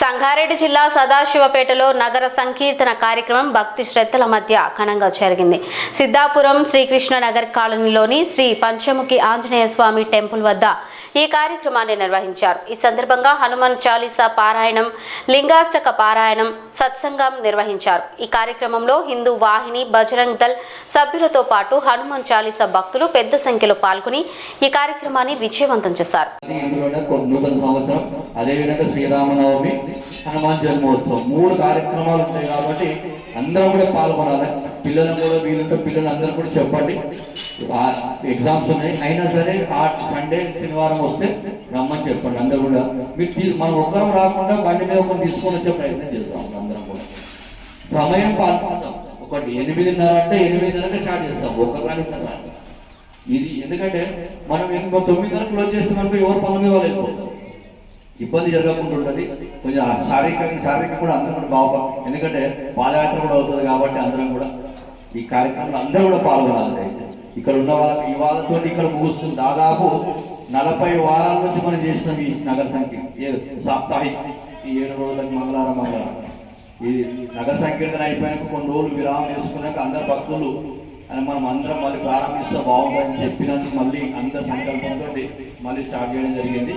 సంగారెడ్డి జిల్లా సదాశివపేటలో నగర సంకీర్తన కార్యక్రమం భక్తి శ్రద్ధల మధ్య ఘనంగా జరిగింది. సిద్ధాపురం శ్రీకృష్ణ నగర్ కాలనీలోని శ్రీ పంచముఖి ఆంజనేయ స్వామి టెంపుల్ వద్ద ఈ కార్యక్రమాన్ని నిర్వహించారు. ఈ సందర్భంగా హనుమాన్ చాలీసా పారాయణం, లింగాష్టక పారాయణం, సత్సంగం నిర్వహించారు. ఈ కార్యక్రమంలో హిందూ వాహిని, బజరంగ్ దళ్ సభ్యులతో పాటు హనుమాన్ చాలీసా భక్తులు పెద్ద సంఖ్యలో పాల్గొని ఈ కార్యక్రమాన్ని విజయవంతం చేశారు. అదేవిధంగా శ్రీరామనవమి, హనుమాన్ జన్మోత్సవం 3 కార్యక్రమాలు ఉంటాయి కాబట్టి అందరం కూడా పాల్గొనాలి. పిల్లలను కూడా వీలుంటే పిల్లలందరూ కూడా చెప్పండి. ఎగ్జామ్స్ ఉన్నాయి అయినా సరే ఆ సండే శనివారం వస్తే రమ్మని చెప్పండి. అందరూ కూడా మీరు మనం ఒక్కరం రాకుండా బండి మీద ఒకరు తీసుకొని వచ్చే ప్రయత్నం చేస్తాం. అందరం కూడా సమయం పాల్పడతాం. ఒకటి 8:30 అంటే 8:30కి స్టార్ట్ చేస్తాం. ఒక్కరు ఇది ఎందుకంటే మనం ఇంకో 9:00 క్లోజ్ చేస్తే మనకు ఎవరు పనుల మీద వాళ్ళు వెళ్ళిపోతారు. ఇబ్బంది జరగకుండా ఉంటుంది. కొంచెం శారీరకంగా కూడా అందరం కూడా బాగుపడతాం. ఎందుకంటే పాదయాత్ర కూడా అవుతుంది కాబట్టి అందరం కూడా ఈ కార్యక్రమంలో అందరూ కూడా పాల్గొనాలి. ఇక్కడ ఉన్న వాళ్ళకి ఈ వాళ్ళతో ఇక్కడ ముగుస్తుంది. దాదాపు 40 వారాల నుంచి మనం చేసినాం ఈ నగర సంకీర్తన సాప్తాహిక. ఈ 7 రోజులకి మంగళవారం ఈ నగర సంకీర్తన అయిపోయాక కొన్ని రోజులు విరామం చేసుకున్నాక అందరు భక్తులు అని మనం అందరం మళ్ళీ ప్రారంభిస్తే బాగుంటుందని చెప్పినందుకు మళ్ళీ అందరి సంకల్పంతో మళ్ళీ స్టార్ట్ చేయడం జరిగింది.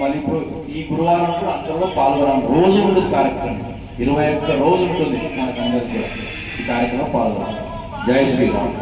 మళ్ళీ ఇప్పుడు ఈ గురువారం కూడా అందరూ పాల్గొనాలి. రోజు ఉంటుంది కార్యక్రమం, 21 రోజు ఉంటుంది మనకు అందరికీ ఈ కార్యక్రమం పాల్గొనాలి. జై శ్రీరామ్.